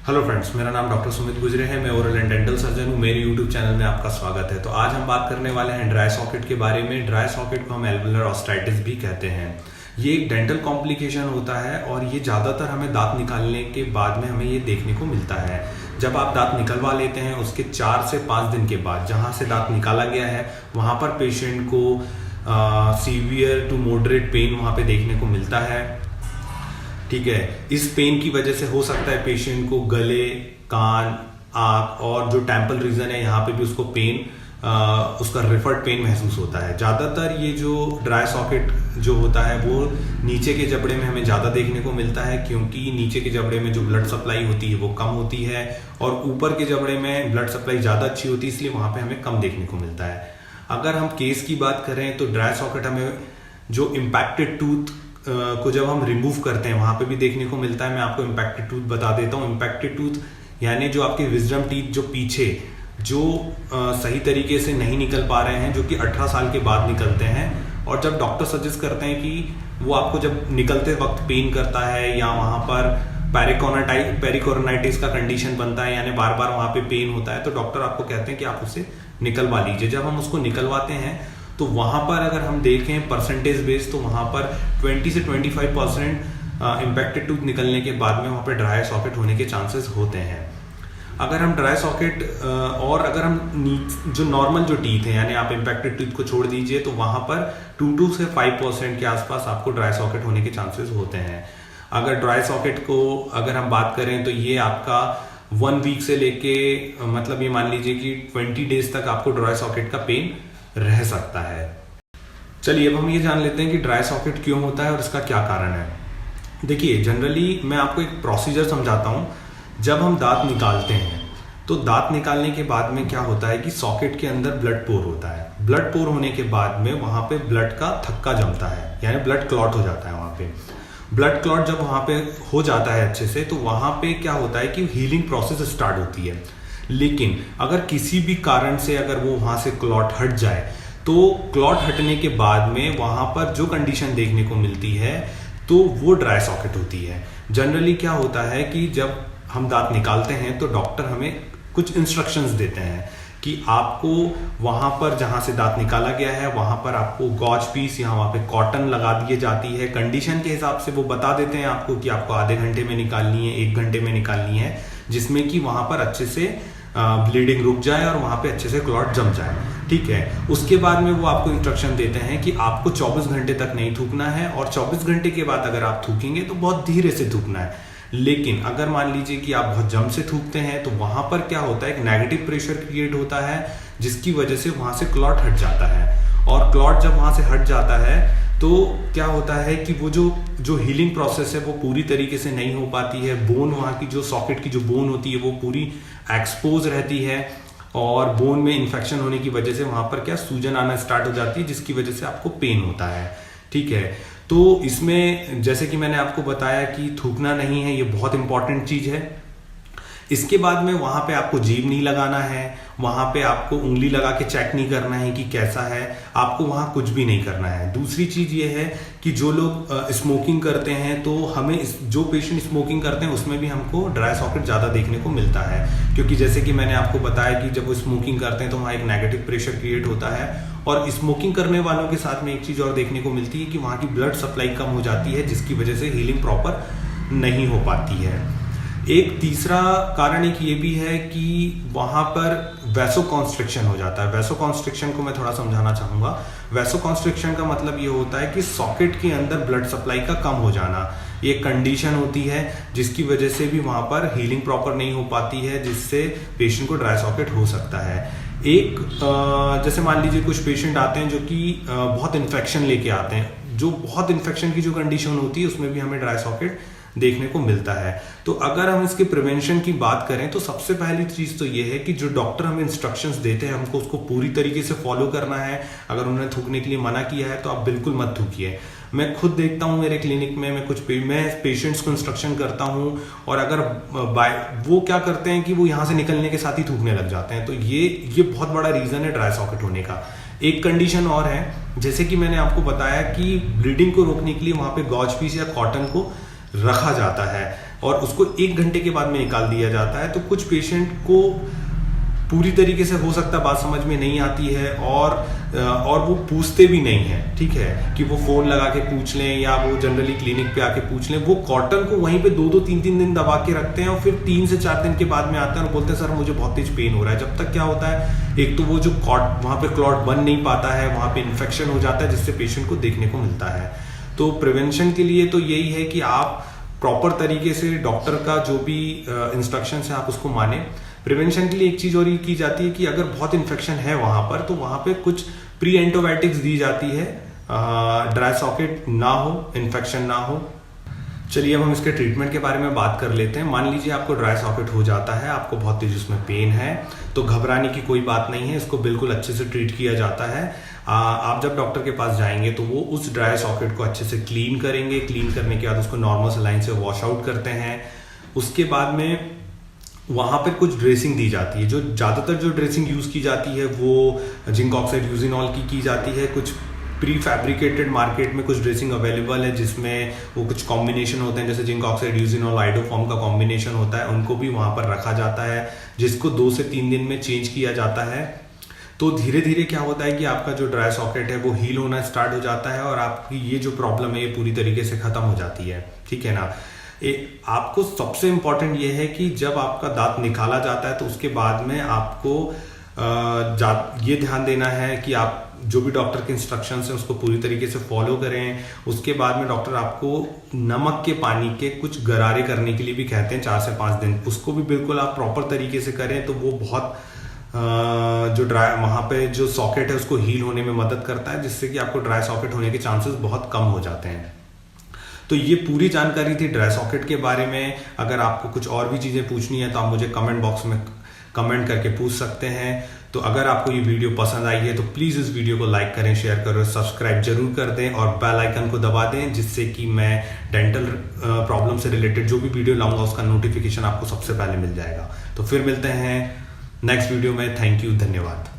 Hello friends, मेरा नाम doctor Sumit गुजरे है। मैं ओरल एंड डेंटल सर्जन हूँ। मेरे यूट्यूब चैनल में आपका स्वागत है। तो आज हम बात करने वाले हैं ड्राई सॉकेट के बारे में। ड्राई सॉकेट को हम एल्वुलर ऑस्टिटिस भी कहते हैं। ये एक डेंटल कॉम्प्लिकेशन होता है और ये ज़्यादातर हमें दांत निकालने के बाद में हमें ये देखने को मिलता है। जब आप दांत निकलवा लेते हैं उसके 4 से 5 दिन के बाद जहाँ से दांत निकाला गया है वहाँ पर पेशेंट को सीवियर टू मॉडरेट पेन वहाँ पे देखने को मिलता है। ठीक है, इस पेन की वजह से हो सकता है पेशेंट को गले, कान, आँख और जो टेम्पल रीजन है यहाँ पे भी उसको पेन, उसका रिफर्ड पेन महसूस होता है। ज़्यादातर ये जो ड्राई सॉकेट जो होता है वो नीचे के जबड़े में हमें ज़्यादा देखने को मिलता है, क्योंकि नीचे के जबड़े में जो ब्लड सप्लाई होती है वो कम होती है और ऊपर के जबड़े में ब्लड सप्लाई ज़्यादा अच्छी होती है, इसलिए वहाँ पे हमें कम देखने को मिलता है। अगर हम केस की बात करें तो ड्राई सॉकेट हमें जो इम्पैक्टेड टूथ को जब हम रिमूव करते हैं वहां पे भी देखने को मिलता है। मैं आपको इम्पैक्टेड टूथ बता देता हूँ। इम्पैक्टेड टूथ यानी जो आपके विजडम टीथ जो पीछे जो सही तरीके से नहीं निकल पा रहे हैं, जो कि 18 साल के बाद निकलते हैं, और जब डॉक्टर सजेस्ट करते हैं कि वो आपको जब निकलते वक्त पेन करता है या वहां पर पेरिकोरोनाइटिस का कंडीशन बनता है यानी बार बार वहां पे पेन होता है, तो डॉक्टर आपको कहते हैं कि आप उसे निकलवा लीजिए। जब हम उसको निकलवाते हैं तो वहां पर अगर हम देखें परसेंटेज बेस तो वहां पर 20 से 25% इम्पैक्टेड टूथ निकलने के बाद में वहां पर ड्राई सॉकेट होने के चांसेस होते हैं। अगर हम ड्राई सॉकेट और अगर हम जो नॉर्मल जो टीथ है यानी आप इम्पैक्टेड टूथ को छोड़ दीजिए तो वहां पर 2 से 5% के आसपास आपको ड्राई सॉकेट होने के चांसेस होते हैं। अगर ड्राई सॉकेट को अगर हम बात करें तो ये आपका 1 वीक से लेके मतलब ये मान लीजिए कि 20 डेज तक आपको ड्राई सॉकेट का पेन रह सकता है। चलिए अब हम ये जान लेते हैं कि ड्राई सॉकेट क्यों होता है और इसका क्या कारण है। देखिए, जनरली मैं आपको एक प्रोसीजर समझाता हूँ। जब हम दांत निकालते हैं तो दांत निकालने के बाद में क्या होता है कि सॉकेट के अंदर ब्लड पोर होता है। ब्लड पोर होने के बाद में वहां पे ब्लड का थक्का जमता है यानी ब्लड क्लॉट हो जाता है। वहां पे ब्लड क्लॉट जब वहां पे हो जाता है अच्छे से, तो वहां पे क्या होता है कि हीलिंग प्रोसेस स्टार्ट होती है। लेकिन अगर किसी भी कारण से अगर वो वहां से क्लॉट हट जाए तो क्लॉट हटने के बाद में वहां पर जो कंडीशन देखने को मिलती है तो वो ड्राई सॉकेट होती है। जनरली क्या होता है कि जब हम दांत निकालते हैं तो डॉक्टर हमें कुछ इंस्ट्रक्शंस देते हैं कि आपको वहां पर जहां से दांत निकाला गया है वहां पर आपको गॉज पीस या वहां पे कॉटन लगा दी जाती है। कंडीशन के हिसाब से वो बता देते हैं आपको कि आपको आधे घंटे में निकालनी है, 1 घंटे में निकालनी है, जिसमें कि वहां पर अच्छे से ब्लीडिंग रुक जाए और वहां पे अच्छे से क्लॉट जम जाए। ठीक है, उसके बाद में वो आपको इंस्ट्रक्शन देते हैं कि आपको 24 घंटे तक नहीं थूकना है और 24 घंटे के बाद अगर आप थूकेंगे तो बहुत धीरे से थूकना है। लेकिन अगर मान लीजिए कि आप बहुत जम से थूकते हैं तो वहां पर क्या होता है, एक नेगेटिव प्रेशर क्रिएट होता है जिसकी वजह से वहां से क्लॉट हट जाता है। और क्लॉट जब वहां से हट जाता है तो क्या होता है कि वो जो हीलिंग प्रोसेस है वो पूरी तरीके से नहीं हो पाती है। बोन, वहां की जो सॉकेट की जो बोन होती है वो पूरी एक्सपोज रहती है और बोन में इन्फेक्शन होने की वजह से वहां पर क्या सूजन आना स्टार्ट हो जाती है, जिसकी वजह से आपको पेन होता है। ठीक है, तो इसमें जैसे कि मैंने आपको बताया कि थूकना नहीं है, ये बहुत इंपॉर्टेंट चीज है। इसके बाद में वहां पे आपको जीभ नहीं लगाना है, वहां पे आपको उंगली लगा के चेक नहीं करना है कि कैसा है, आपको वहां कुछ भी नहीं करना है। दूसरी चीज ये है कि जो लोग स्मोकिंग करते हैं तो हमें जो पेशेंट स्मोकिंग करते हैं उसमें भी हमको ड्राई सॉकेट ज्यादा देखने को मिलता है, क्योंकि जैसे कि मैंने आपको बताया कि जब वो स्मोकिंग करते हैं तो वहां एक नेगेटिव प्रेशर क्रिएट होता है। और स्मोकिंग करने वालों के साथ में एक चीज और देखने को मिलती है कि वहां की ब्लड सप्लाई कम हो जाती है, जिसकी वजह से हीलिंग प्रॉपर नहीं हो पाती है। एक तीसरा कारण एक ये भी है कि वहां पर वैसोकॉन्स्ट्रिक्शन हो जाता है। वैसोकॉन्स्ट्रिक्शन को मैं थोड़ा समझाना चाहूंगा। वैसोकॉन्स्ट्रिक्शन का मतलब ये होता है कि सॉकेट के अंदर ब्लड सप्लाई का कम हो जाना। ये कंडीशन होती है जिसकी वजह से भी वहां पर हीलिंग प्रॉपर नहीं हो पाती है, जिससे पेशेंट को ड्राई सॉकेट हो सकता है। एक जैसे मान लीजिए कुछ पेशेंट आते हैं जो कि बहुत इन्फेक्शन लेके आते हैं, जो बहुत इन्फेक्शन की जो कंडीशन होती है उसमें भी हमें ड्राई सॉकेट देखने को मिलता है। तो अगर हम इसके प्रिवेंशन की बात करें तो सबसे पहली चीज तो ये है कि जो डॉक्टर हमें इंस्ट्रक्शंस देते हैं हमको उसको पूरी तरीके से फॉलो करना है। अगर उन्होंने थूकने के लिए मना किया है तो आप बिल्कुल मत थूकिए। मैं खुद देखता हूँ मेरे क्लिनिक में, मैं पेशेंट्स को इंस्ट्रक्शन करता हूँ और अगर वो क्या करते हैं कि वो यहाँ से निकलने के साथ ही थूकने लग जाते हैं, तो ये बहुत बड़ा रीजन है ड्राई सॉकेट होने का। एक कंडीशन और है, जैसे कि मैंने आपको बताया कि ब्लीडिंग को रोकने के लिए वहां पे गॉज पीस या कॉटन को रखा जाता है। और उसको 1 घंटे के बाद में निकाल दिया जाता है। तो कुछ पेशेंट को पूरी तरीके से हो सकता है बात समझ में नहीं आती है और वो पूछते भी नहीं है, ठीक है, कि वो फोन लगा के पूछ लें या वो जनरली क्लिनिक पे आके पूछ लें। वो कॉटन को वहीं पे 2-2 3-3 दिन दबा के रखते हैं और फिर 3 से 4 दिन के बाद में आते हैं और बोलते हैं सर मुझे बहुत तेज पेन हो रहा है। जब तक क्या होता है, एक तो वो जो वहां पे क्लॉट बन नहीं पाता है, वहां पे इन्फेक्शन हो जाता है जिससे पेशेंट को देखने को मिलता है। तो प्रिवेंशन के लिए तो यही है कि आप प्रॉपर तरीके से डॉक्टर का जो भी इंस्ट्रक्शंस है आप उसको माने। प्रिवेंशन के लिए एक चीज और ये की जाती है कि अगर बहुत इन्फेक्शन है वहां पर तो वहां पे कुछ प्री एंटीबायोटिक्स दी जाती है, ड्राई सॉकेट ना हो, इन्फेक्शन ना हो। चलिए अब हम इसके ट्रीटमेंट के बारे में बात कर लेते हैं। मान लीजिए आपको ड्राई सॉकेट हो जाता है, आपको बहुत तेज उसमें पेन है, तो घबराने की कोई बात नहीं है, इसको बिल्कुल अच्छे से ट्रीट किया जाता है। आप जब डॉक्टर के पास जाएंगे तो वो उस ड्राई सॉकेट को अच्छे से क्लीन करेंगे। क्लीन करने के बाद उसको नॉर्मल सलाइन से वॉश आउट करते हैं। उसके बाद में वहां पर कुछ ड्रेसिंग दी जाती है। जो ज्यादातर जो ड्रेसिंग यूज की जाती है वो जिंक ऑक्साइड यूजिनॉल की जाती है। कुछ प्री फैब्रिकेटेड मार्केट में कुछ ड्रेसिंग अवेलेबल है जिसमें वो कुछ कॉम्बिनेशन होते हैं, जैसे जिंक ऑक्साइड यूजिनॉल आइडोफॉर्म का कॉम्बिनेशन होता है, उनको भी वहां पर रखा जाता है, जिसको 2 से 3 दिन में चेंज किया जाता है। तो धीरे धीरे क्या होता है कि आपका जो ड्राई सॉकेट है वो हील होना स्टार्ट हो जाता है और आपकी ये जो प्रॉब्लम है ये पूरी तरीके से खत्म हो जाती है, ठीक है ना। आपको सबसे इंपॉर्टेंट ये है कि जब आपका दांत निकाला जाता है तो उसके बाद में आपको ये ध्यान देना है कि आप जो भी डॉक्टर के इंस्ट्रक्शंस हैं उसको पूरी तरीके से फॉलो करें। उसके बाद में डॉक्टर आपको नमक के पानी के कुछ गरारे करने के लिए भी कहते हैं 4 से 5 दिन, उसको भी बिल्कुल आप प्रॉपर तरीके से करें तो वो बहुत जो ड्राई वहां पे जो सॉकेट है उसको हील होने में मदद करता है, जिससे कि आपको ड्राई सॉकेट होने के चांसेस बहुत कम हो जाते हैं। तो ये पूरी जानकारी थी ड्राई सॉकेट के बारे में। अगर आपको कुछ और भी चीजें पूछनी है तो आप मुझे कमेंट बॉक्स में कमेंट करके पूछ सकते हैं। तो अगर आपको ये वीडियो पसंद आई है तो प्लीज इस वीडियो को लाइक करें, शेयर करें, सब्सक्राइब जरूर कर दें और बेल आइकन को दबा दें, जिससे कि मैं डेंटल प्रॉब्लम से रिलेटेड जो भी वीडियो लाऊंगा उसका नोटिफिकेशन आपको सबसे पहले मिल जाएगा। तो फिर मिलते हैं नेक्स्ट वीडियो में। थैंक यू, धन्यवाद।